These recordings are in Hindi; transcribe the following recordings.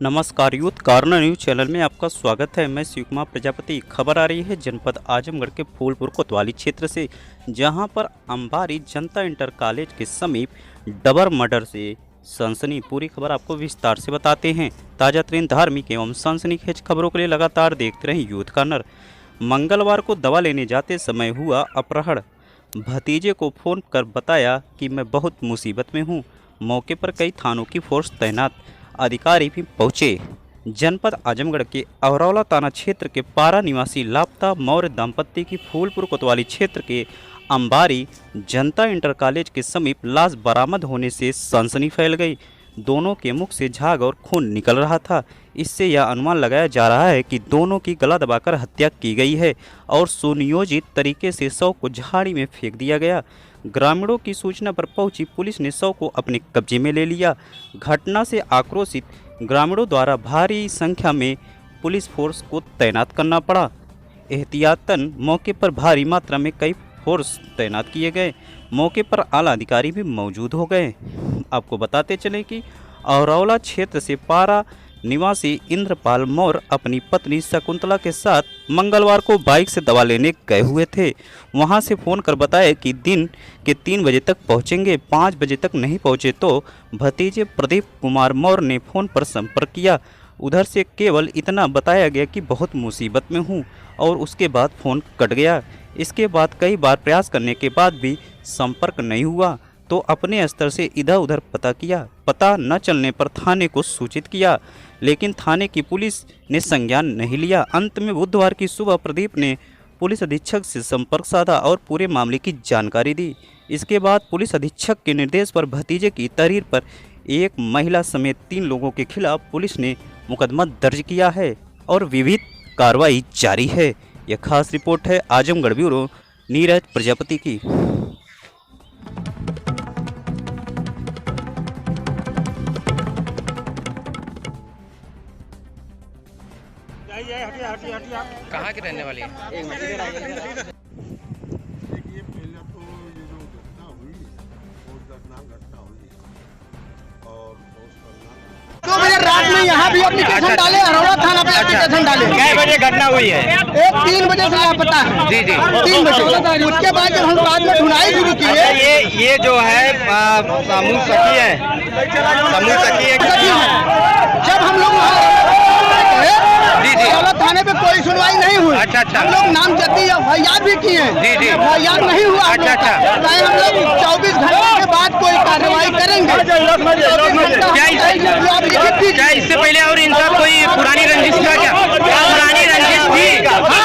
नमस्कार यूथ कॉर्नर न्यूज चैनल में आपका स्वागत है। मैं शिव कुमार प्रजापति। खबर आ रही है जनपद आजमगढ़ के फूलपुर कोतवाली क्षेत्र से, जहां पर अंबारी जनता इंटर कॉलेज के समीप डबल मर्डर से सनसनी। पूरी खबर आपको विस्तार से बताते हैं। ताज़ा तरीन धार्मिक एवं सनसनीखेज खबरों के लिए लगातार देखते रहें यूथ कॉर्नर। मंगलवार को दवा लेने जाते समय हुआ अपहरण। भतीजे को फ़ोन कर बताया कि मैं बहुत मुसीबत में हूँ। मौके पर कई थानों की फोर्स तैनात, अधिकारी भी पहुंचे। जनपद आजमगढ़ के अहरौला थाना क्षेत्र के पारा निवासी लापता मौर्य दंपत्ति की फूलपुर कोतवाली क्षेत्र के अंबारी जनता इंटर कॉलेज के समीप लाश बरामद होने से सनसनी फैल गई। दोनों के मुख से झाग और खून निकल रहा था। इससे यह अनुमान लगाया जा रहा है कि दोनों की गला दबाकर हत्या की गई है और सुनियोजित तरीके से शव को झाड़ी में फेंक दिया गया। ग्रामीणों की सूचना पर पहुंची पुलिस ने शव को अपने कब्जे में ले लिया। घटना से आक्रोशित ग्रामीणों द्वारा भारी संख्या में पुलिस फोर्स को तैनात करना पड़ा। एहतियातन मौके पर भारी मात्रा में कई फोर्स तैनात किए गए। मौके पर आला अधिकारी भी मौजूद हो गए। आपको बताते चलें कि अहरौला क्षेत्र से पारा निवासी इंद्रपाल मौर्य अपनी पत्नी शकुंतला के साथ मंगलवार को बाइक से दवा लेने गए हुए थे। वहां से फ़ोन कर बताया कि दिन के 3 बजे तक पहुंचेंगे। 5 बजे तक नहीं पहुंचे तो भतीजे प्रदीप कुमार मौर्य ने फ़ोन पर संपर्क किया। उधर से केवल इतना बताया गया कि बहुत मुसीबत में हूं और उसके बाद फ़ोन कट गया। इसके बाद कई बार प्रयास करने के बाद भी संपर्क नहीं हुआ तो अपने स्तर से इधर उधर पता किया। पता न चलने पर थाने को सूचित किया, लेकिन थाने की पुलिस ने संज्ञान नहीं लिया। अंत में बुधवार की सुबह प्रदीप ने पुलिस अधीक्षक से संपर्क साधा और पूरे मामले की जानकारी दी। इसके बाद पुलिस अधीक्षक के निर्देश पर भतीजे की तहरीर पर एक महिला समेत 3 लोगों के खिलाफ पुलिस ने मुकदमा दर्ज किया है और विविध कार्रवाई जारी है। यह खास रिपोर्ट है आजमगढ़ ब्यूरो नीरज प्रजापति की। कहाँ के रहने वाली है? देखिए पहले तो ये जो घटना हुई बहुत दर्दनाक घटना हुई और बहुत 2 बजे रात में यहाँ भी एप्लीकेशन डाले, अरौला थाना पे एप्लीकेशन डाले। कितने बजे घटना हुई है? एक 3 बजे से लापता है। जी जी 3 बजे। उसके बाद जब हम बाद में ढूंढाई शुरू की है, ये जो है समूह सखी है, समूह सखी है। जब हम लोग जी जी अरौला थाने पे कोई सुनवाई नहीं हुई। अच्छा अच्छा। हम लोग नामजदगी एफआईआर भी किए। जी जी एफआईआर नहीं हुआ। अच्छा अच्छा। हम लोग 24 घंटे के बाद कोई कार्रवाई करेंगे। क्या इससे पहले और इनका कोई पुरानी रंजिश था? क्या पुरानी रंजिश थी?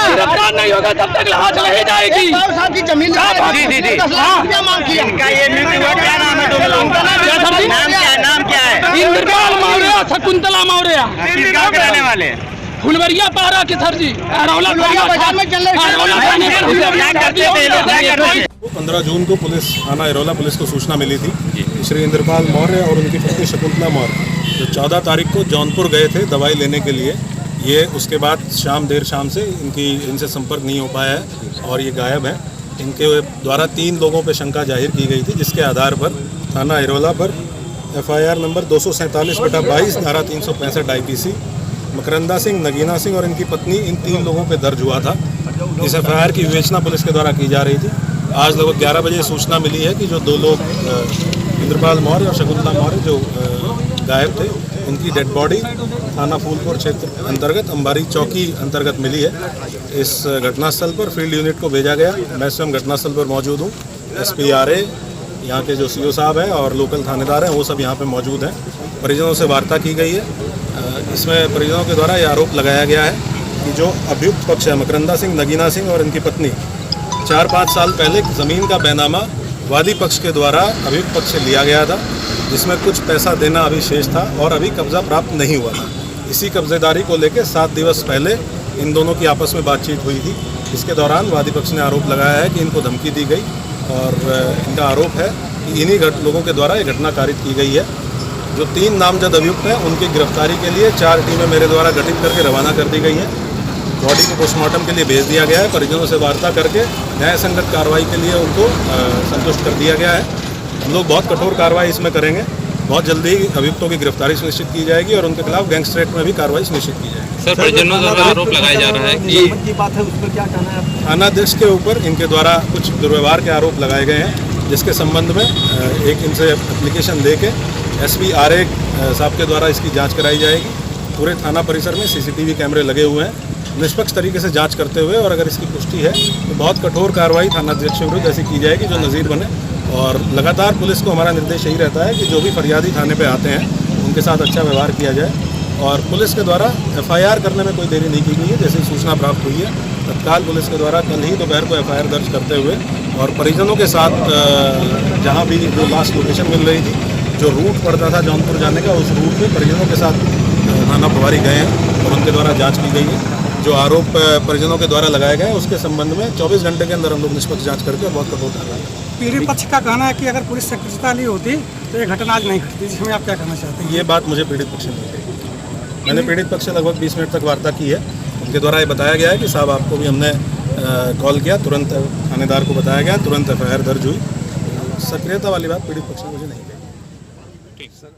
गिरफ्तार नहीं होगा तब तक लाश नहीं जाएगी। साहब की जमीन जी जी जी 10 लाख रुपया मांग किया। इनका ये मृत्यु हुआ, क्या नाम है? नाम क्या है? इंद्रपाल मौर्य, शकुंतला मौर्य। किस गाँव के रहने वाले? फुलवरिया पारा के सर जी, अरौला बाजार में चल रहे। क्या करते थे ये लोग? क्या करते थे? 15 जून को पुलिस थाना अहरौला पुलिस को सूचना मिली थी कि श्री इंद्रपाल मौर्य और उनकी पत्नी शकुंतला मौर्य जो 14 तारीख को जौनपुर गए थे दवाई लेने के लिए, ये उसके बाद देर शाम से इनसे संपर्क नहीं हो पाया है और ये गायब है। इनके द्वारा 3 लोगों पर शंका जाहिर की गई थी, जिसके आधार पर थाना अहरौला पर FIR नंबर 247/22 धारा 365 IPC मकरंदा सिंह, नगीना सिंह और इनकी पत्नी, इन 3 लोगों पे दर्ज हुआ था। इस FIR की विवेचना पुलिस के द्वारा की जा रही थी। आज लगभग 11 बजे सूचना मिली है कि जो 2 लोग इंद्रपाल मौर्य और शकुंतला मौर्य जो गायब थे, उनकी डेड बॉडी थाना फूलपुर क्षेत्र अंतर्गत अंबारी चौकी अंतर्गत मिली है। इस घटनास्थल पर फील्ड यूनिट को भेजा गया। मैं स्वयं घटनास्थल पर मौजूद हूँ। SP RA, यहाँ के जो CO साहब हैं और लोकल थानेदार हैं, वो सब यहाँ पे मौजूद हैं। परिजनों से वार्ता की गई है। इसमें परिजनों के द्वारा यह आरोप लगाया गया है कि जो अभियुक्त पक्ष है मकरंदा सिंह, नगीना सिंह और इनकी पत्नी 4-5 साल पहले ज़मीन का बैनामा वादी पक्ष के द्वारा अभियुक्त पक्ष से लिया गया था, जिसमें कुछ पैसा देना अभी शेष था और अभी कब्जा प्राप्त नहीं हुआ था। इसी कब्जेदारी को लेकर 7 दिवस पहले इन दोनों की आपस में बातचीत हुई थी। इसके दौरान वादी पक्ष ने आरोप लगाया है कि इनको धमकी दी गई और इनका आरोप है कि इन्हीं लोगों के द्वारा ये घटना कारित की गई है। जो 3 नामजद अभियुक्त हैं उनकी गिरफ्तारी के लिए 4 टीमें मेरे द्वारा गठित करके रवाना कर दी गई हैं। बॉडी को पोस्टमार्टम के लिए भेज दिया गया है। परिजनों से वार्ता करके न्याय संगत कार्रवाई के लिए उनको संतुष्ट कर दिया गया है। हम लोग बहुत कठोर कार्रवाई इसमें करेंगे बहुत जल्दी अभियुक्तों की गिरफ्तारी सुनिश्चित की जाएगी और उनके खिलाफ गैंगस्टर एक्ट में भी कार्रवाई सुनिश्चित की जाएगी। सर, परिजनों द्वारा आरोप लगाया जा रहा है कि की बात है, उस पर क्या कहना है आपका? थानाध्यक्ष के ऊपर इनके द्वारा कुछ दुर्व्यवहार के आरोप लगाए गए हैं, जिसके संबंध में एक इनसे एप्लीकेशन दे के SP RA साहब के द्वारा इसकी जांच कराई जाएगी। पूरे थाना परिसर में CCTV कैमरे लगे हुए हैं, निष्पक्ष तरीके से जांच करते हुए, और अगर इसकी पुष्टि है तो बहुत कठोर कार्रवाई थानाध्यक्ष के विरुद्ध ऐसी की जाएगी जो नज़ीर बने। और लगातार पुलिस को हमारा निर्देश यही रहता है कि जो भी फरियादी थाने पे आते हैं उनके साथ अच्छा व्यवहार किया जाए। और पुलिस के द्वारा FIR करने में कोई देरी नहीं की गई है। जैसे सूचना प्राप्त हुई है तत्काल पुलिस के द्वारा कल ही दोपहर को FIR दर्ज करते हुए और परिजनों के साथ जहाँ भी जो लास्ट लोकेशन मिल रही थी, जो रूट पड़ता था जौनपुर जाने का, उस रूट में परिजनों के साथ थाना प्रभारी गए हैं और उनके द्वारा जाँच की गई है। जो आरोप परिजनों के द्वारा लगाए गए हैं उसके संबंध में 24 घंटे के अंदर हम लोग निष्पक्ष जांच करके और बहुत कठोर कार्रवाई। पीड़ित पक्ष का कहना है कि अगर पुलिस सक्रियता नहीं होती तो ये घटना आज नहीं घटती, जिसमें आप क्या कहना चाहते हैं? ये बात मुझे पीड़ित पक्ष ने कही। मैंने पीड़ित पक्ष से लगभग 20 मिनट तक वार्ता की है। उनके द्वारा ये बताया गया है कि साहब आपको भी हमने कॉल किया, तुरंत थानेदार को बताया गया, तुरंत FIR दर्ज हुई। सक्रियता वाली बात पीड़ित पक्ष ने मुझे नहीं कही। ठीक सर।